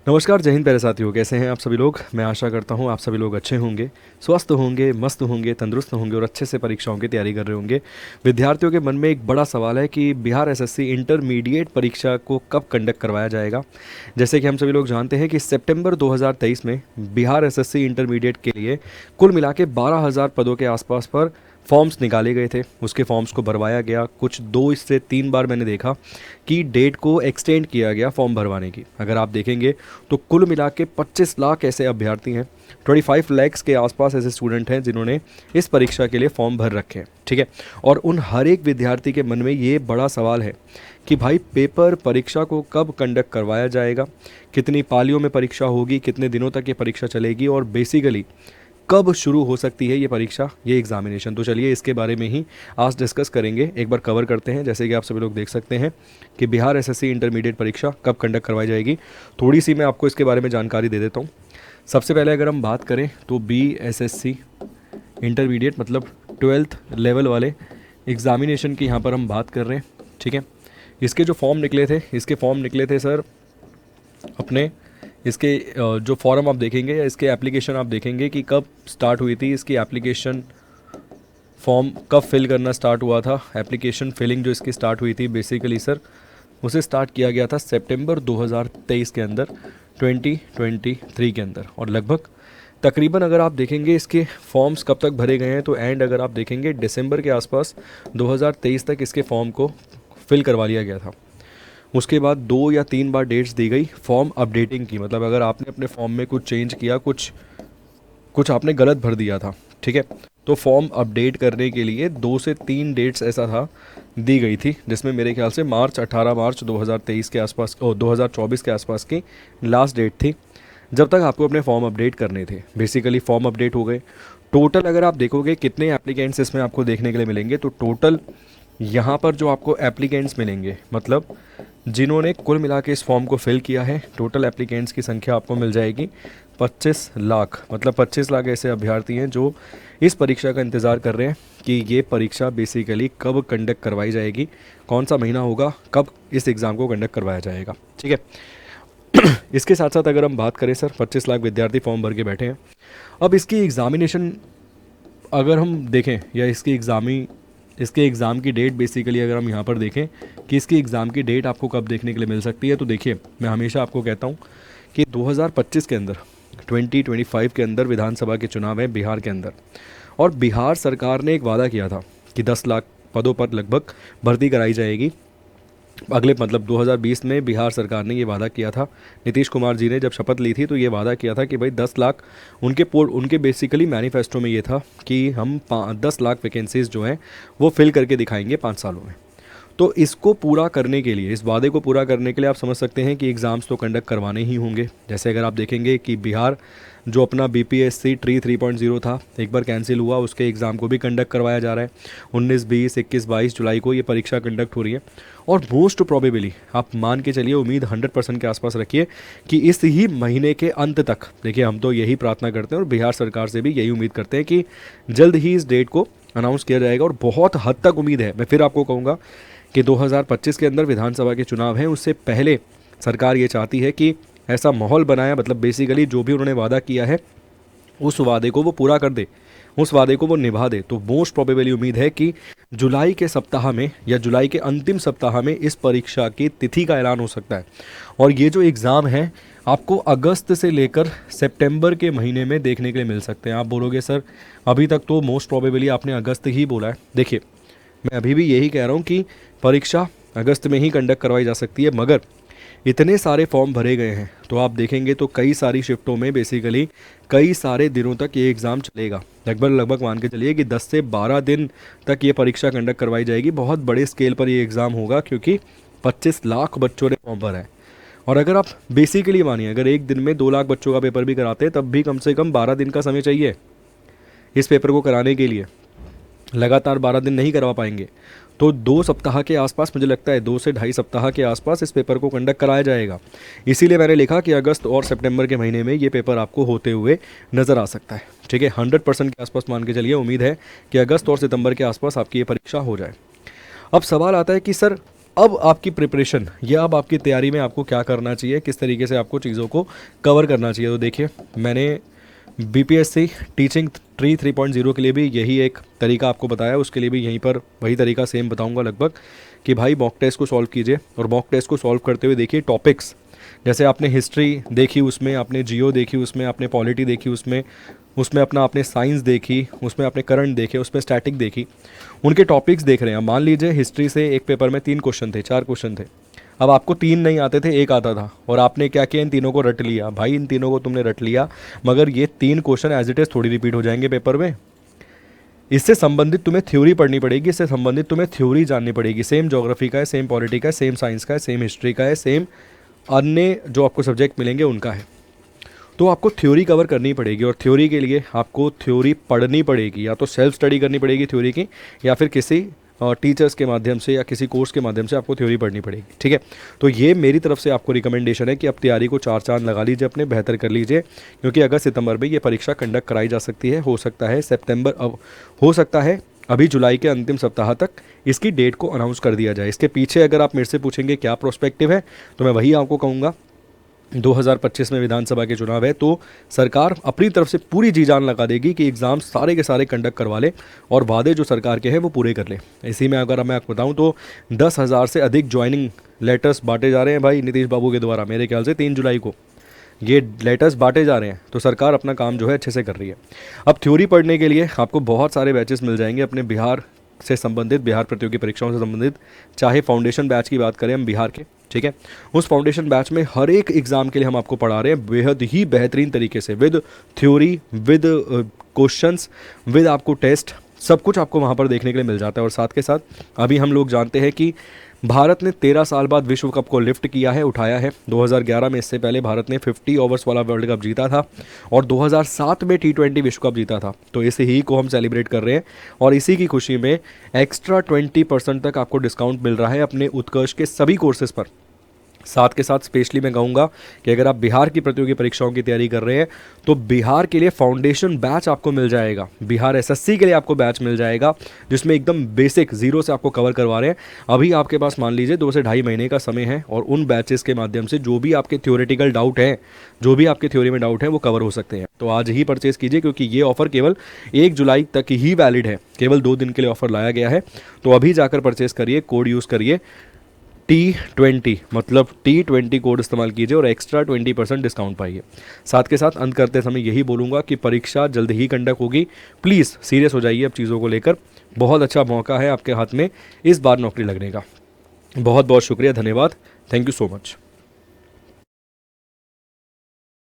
नमस्कार, जय हिंद प्यारे साथियों। कैसे हैं आप सभी लोग। मैं आशा करता हूं आप सभी लोग अच्छे होंगे, स्वस्थ होंगे, मस्त होंगे, तंदुरुस्त होंगे और अच्छे से परीक्षाओं की तैयारी कर रहे होंगे। विद्यार्थियों के मन में एक बड़ा सवाल है कि बिहार एसएससी इंटरमीडिएट परीक्षा को कब कंडक्ट करवाया जाएगा। जैसे कि हम सभी लोग जानते हैं कि सितंबर 2023 में बिहार एसएससी इंटरमीडिएट के लिए कुल मिला के 12,000 पदों के आसपास पर फॉर्म्स निकाले गए थे। उसके फॉर्म्स को भरवाया गया। कुछ 2 से 3 बार मैंने देखा कि डेट को एक्सटेंड किया गया फॉर्म भरवाने की। अगर आप देखेंगे तो कुल मिला के 25 लाख ऐसे अभ्यर्थी हैं, 25 लैक्स के आसपास ऐसे स्टूडेंट हैं जिन्होंने इस परीक्षा के लिए फॉर्म भर रखे हैं। ठीक है, और उन हर एक विद्यार्थी के मन में ये बड़ा सवाल है कि भाई पेपर परीक्षा को कब कंडक्ट करवाया जाएगा, कितनी पालियों में परीक्षा होगी, कितने दिनों तक ये परीक्षा चलेगी और बेसिकली कब शुरू हो सकती है ये परीक्षा, ये एग्जामिनेशन। तो चलिए इसके बारे में ही आज डिस्कस करेंगे, एक बार कवर करते हैं। जैसे कि आप सभी लोग देख सकते हैं कि बिहार एसएससी इंटरमीडिएट परीक्षा कब कंडक्ट करवाई जाएगी, थोड़ी सी मैं आपको इसके बारे में जानकारी दे देता हूँ। सबसे पहले अगर हम बात करें तो BSSC इंटरमीडिएट मतलब 12th लेवल वाले एग्ज़ामिनेशन की यहाँ पर हम बात कर रहे हैं। ठीक है, इसके जो फॉर्म निकले थे, इसके फॉर्म निकले थे सर अपने इसके जो फॉर्म आप देखेंगे या इसके एप्लीकेशन आप देखेंगे कि कब स्टार्ट हुई थी। इसकी एप्लीकेशन फॉर्म कब फिल करना स्टार्ट हुआ था, एप्लीकेशन फिलिंग जो इसकी स्टार्ट हुई थी बेसिकली सर उसे स्टार्ट किया गया था सितंबर 2023 के अंदर, 2023 के अंदर। और लगभग तकरीबन अगर आप देखेंगे इसके फॉर्म्स कब तक भरे गए हैं तो एंड अगर आप देखेंगे दिसंबर के आसपास 2023 तक इसके फॉर्म को फिल करवा लिया गया था। उसके बाद 2 या 3 बार डेट्स दी गई फॉर्म अपडेटिंग की, मतलब अगर आपने अपने फॉर्म में कुछ चेंज किया, कुछ आपने गलत भर दिया था, ठीक है, तो फॉर्म अपडेट करने के लिए 2 से 3 डेट्स ऐसा था दी गई थी, जिसमें मेरे ख्याल से 18 मार्च 2023 के आसपास 2024 के आसपास की लास्ट डेट थी जब तक आपको अपने फॉर्म अपडेट करने थे। बेसिकली फॉर्म अपडेट हो गए। टोटल अगर आप देखोगे कितने एप्लीकेंट्स इसमें आपको देखने के लिए मिलेंगे तो टोटल यहाँ पर जो आपको एप्लीकेंट्स मिलेंगे, मतलब जिन्होंने कुल मिला के इस फॉर्म को फिल किया है, टोटल एप्लीकेंट्स की संख्या आपको मिल जाएगी 25 लाख। मतलब 25 लाख ऐसे अभ्यर्थी हैं जो इस परीक्षा का इंतज़ार कर रहे हैं कि ये परीक्षा बेसिकली कब कंडक्ट करवाई जाएगी, कौन सा महीना होगा, कब इस एग्ज़ाम को कंडक्ट करवाया जाएगा। ठीक है, इसके साथ साथ अगर हम बात करें सर 25 लाख विद्यार्थी फॉर्म भर के बैठे हैं। अब इसकी एग्ज़ामिनेशन अगर हम देखें या इसके एग्ज़ाम की डेट बेसिकली अगर हम यहाँ पर देखें कि इसकी एग्ज़ाम की डेट आपको कब देखने के लिए मिल सकती है, तो देखिए मैं हमेशा आपको कहता हूँ कि 2025 के अंदर 2025 के अंदर विधानसभा के चुनाव है बिहार के अंदर, और बिहार सरकार ने एक वादा किया था कि 10 लाख पदों पर लगभग भर्ती कराई जाएगी अगले, मतलब 2020 में बिहार सरकार ने ये वादा किया था। नीतीश कुमार जी ने जब शपथ ली थी तो ये वादा किया था कि भाई 10 लाख उनके बेसिकली मैनिफेस्टो में ये था कि हम 10 लाख वैकेंसीज़ जो हैं वो फिल करके दिखाएंगे 5 सालों में। तो इसको पूरा करने के लिए, इस वादे को पूरा करने के लिए आप समझ सकते हैं कि एग्ज़ाम्स तो कंडक्ट करवाने ही होंगे। जैसे अगर आप देखेंगे कि बिहार जो अपना BPSC ट्री 3.0 था, एक बार कैंसिल हुआ, उसके एग्ज़ाम को भी कंडक्ट करवाया जा रहा है। 19, 20, 21, 22 जुलाई को ये परीक्षा कंडक्ट हो रही है और मोस्ट प्रोबेबली आप मान के चलिए, उम्मीद 100% के आसपास रखिए कि इस ही महीने के अंत तक, देखिए हम तो यही प्रार्थना करते हैं और बिहार सरकार से भी यही उम्मीद करते हैं कि जल्द ही इस डेट को अनाउंस किया जाएगा। और बहुत हद तक उम्मीद है, मैं फिर आपको कहूँगा कि 2025 के अंदर विधानसभा के चुनाव हैं, उससे पहले सरकार ये चाहती है कि ऐसा माहौल बनाया, मतलब बेसिकली जो भी उन्होंने वादा किया है उस वादे को वो पूरा कर दे, उस वादे को वो निभा दे। तो मोस्ट प्रोबेबली उम्मीद है कि जुलाई के सप्ताह में या जुलाई के अंतिम सप्ताह में इस परीक्षा की तिथि का ऐलान हो सकता है। और ये जो एग्ज़ाम है आपको अगस्त से लेकर सितंबर के महीने में देखने के लिए मिल सकते हैं। आप बोलोगे सर अभी तक तो मोस्ट प्रोबेबली आपने अगस्त ही बोला है। देखिए मैं अभी भी यही कह रहा हूँ कि परीक्षा अगस्त में ही कंडक्ट करवाई जा सकती है, मगर इतने सारे फॉर्म भरे गए हैं तो आप देखेंगे तो कई सारी शिफ्टों में बेसिकली कई सारे दिनों तक ये एग्ज़ाम चलेगा। लगभग मान के चलिए कि 10 से 12 दिन तक ये परीक्षा कंडक्ट करवाई जाएगी। बहुत बड़े स्केल पर ये एग्ज़ाम होगा क्योंकि 25 लाख बच्चों ने फॉर्म भरा है। और अगर आप बेसिकली मानिए अगर एक दिन में 2 लाख बच्चों का पेपर भी कराते हैं तब भी कम से कम 12 दिन का समय चाहिए इस पेपर को कराने के लिए। लगातार 12 दिन नहीं करवा पाएंगे तो 2 सप्ताह के आसपास, मुझे लगता है 2 से ढाई सप्ताह के आसपास इस पेपर को कंडक्ट कराया जाएगा। इसीलिए मैंने लिखा कि अगस्त और सितंबर के महीने में ये पेपर आपको होते हुए नज़र आ सकता है। ठीक है, 100% के आसपास मान के चलिए, उम्मीद है कि अगस्त और सितंबर के आसपास आपकी ये परीक्षा हो जाए। अब सवाल आता है कि सर अब आपकी प्रिपरेशन या अब आपकी तैयारी में आपको क्या करना चाहिए, किस तरीके से आपको चीज़ों को कवर करना चाहिए। तो देखिए, मैंने बीपीएससी टीचिंग ट्री 3.0 के लिए भी यही एक तरीका आपको बताया, उसके लिए भी यहीं पर वही तरीका सेम बताऊंगा लगभग, कि भाई मॉक टेस्ट को सॉल्व कीजिए। और मॉक टेस्ट को सॉल्व करते हुए देखिए टॉपिक्स, जैसे आपने हिस्ट्री देखी उसमें, आपने जियो देखी उसमें, आपने पॉलिटी देखी उसमें, उसमें अपना आपने साइंस देखी उसमें, आपने करंट देखे उसमें, स्टैटिक देखी, उनके टॉपिक्स देख रहे हैं। मान लीजिए हिस्ट्री से एक पेपर में 3 क्वेश्चन थे, 4 क्वेश्चन थे, अब आपको 3 नहीं आते थे, 1 आता था, और आपने क्या किया, इन तीनों को रट लिया। भाई इन तीनों को तुमने रट लिया, मगर ये 3 क्वेश्चन एज इट इज़ थोड़ी रिपीट हो जाएंगे पेपर में। इससे संबंधित तुम्हें थ्योरी पढ़नी पड़ेगी, इससे संबंधित तुम्हें थ्योरी जाननी पड़ेगी। सेम ज्योग्राफी का है, सेम पॉलिटी का है, सेम साइंस का है, सेम हिस्ट्री का है, सेम अन्य जो आपको सब्जेक्ट मिलेंगे उनका है। तो आपको थ्योरी कवर करनी पड़ेगी, और थ्योरी के लिए आपको थ्योरी पढ़नी पड़ेगी, या तो सेल्फ स्टडी करनी पड़ेगी थ्योरी की, या फिर किसी टीचर्स के माध्यम से या किसी कोर्स के माध्यम से आपको थ्योरी पढ़नी पड़ेगी। ठीक है, तो ये मेरी तरफ से आपको रिकमेंडेशन है कि आप तैयारी को 4 चांद लगा लीजिए, अपने बेहतर कर लीजिए, क्योंकि अगस्त सितंबर में ये परीक्षा कंडक्ट कराई जा सकती है। हो सकता है सितंबर, अब हो सकता है अभी जुलाई के अंतिम सप्ताह तक इसकी डेट को अनाउंस कर दिया जाए। इसके पीछे अगर आप मेरे से पूछेंगे क्या प्रोस्पेक्टिव है, तो मैं वही आपको कहूँगा, 2025 में विधानसभा के चुनाव है, तो सरकार अपनी तरफ से पूरी जी जान लगा देगी कि एग्ज़ाम सारे के सारे कंडक्ट करवा ले, और वादे जो सरकार के हैं वो पूरे कर ले। इसी में अगर मैं आपको बताऊं तो 10,000 से अधिक ज्वाइनिंग लेटर्स बांटे जा रहे हैं भाई नीतीश बाबू के द्वारा। मेरे ख्याल से 3 जुलाई को ये लेटर्स बांटे जा रहे हैं, तो सरकार अपना काम जो है अच्छे से कर रही है। अब थ्योरी पढ़ने के लिए आपको बहुत सारे बैचेस मिल जाएंगे अपने बिहार से संबंधित, बिहार प्रतियोगी परीक्षाओं से संबंधित। चाहे फाउंडेशन बैच की बात करें हम बिहार के, ठीक है, उस फाउंडेशन बैच में हर एक एग्ज़ाम के लिए हम आपको पढ़ा रहे हैं बेहद ही बेहतरीन तरीके से, with theory, with questions, with आपको टेस्ट, सब कुछ आपको वहाँ पर देखने के लिए मिल जाता है। और साथ के साथ अभी हम लोग जानते हैं कि भारत ने 13 साल बाद विश्व कप को लिफ्ट किया है, उठाया है। 2011 में, इससे पहले भारत ने 50 ओवर्स वाला वर्ल्ड कप जीता था, और 2007 में T20 विश्व कप जीता था। तो इसे ही को हम सेलिब्रेट कर रहे हैं, और इसी की खुशी में एक्स्ट्रा 20% तक आपको डिस्काउंट मिल रहा है अपने उत्कर्ष के सभी कोर्सेज़ पर। साथ के साथ स्पेशली मैं कहूँगा कि अगर आप बिहार की प्रतियोगी परीक्षाओं की तैयारी कर रहे हैं, तो बिहार के लिए फाउंडेशन बैच आपको मिल जाएगा, बिहार एसएससी के लिए आपको बैच मिल जाएगा, जिसमें एकदम बेसिक जीरो से आपको कवर करवा रहे हैं। अभी आपके पास मान लीजिए 2 से ढाई महीने का समय है, और उन बैचेस के माध्यम से जो भी आपके थ्योरेटिकल डाउट हैं, जो भी आपके थ्योरी में डाउट है, वो कवर हो सकते हैं। तो आज ही परचेस कीजिए, क्योंकि ये ऑफर केवल 1 जुलाई तक ही वैलिड है, केवल 2 दिन के लिए ऑफर लाया गया है। तो अभी जाकर परचेस करिए, कोड यूज़ करिए T20, मतलब T20 कोड इस्तेमाल कीजिए और एक्स्ट्रा 20% डिस्काउंट पाइए। साथ के साथ अंत करते समय यही बोलूँगा कि परीक्षा जल्द ही कंडक्ट होगी, प्लीज़ सीरियस हो जाइए अब चीज़ों को लेकर। बहुत अच्छा मौका है आपके हाथ में इस बार नौकरी लगने का। बहुत बहुत शुक्रिया, धन्यवाद, थैंक यू सो मच।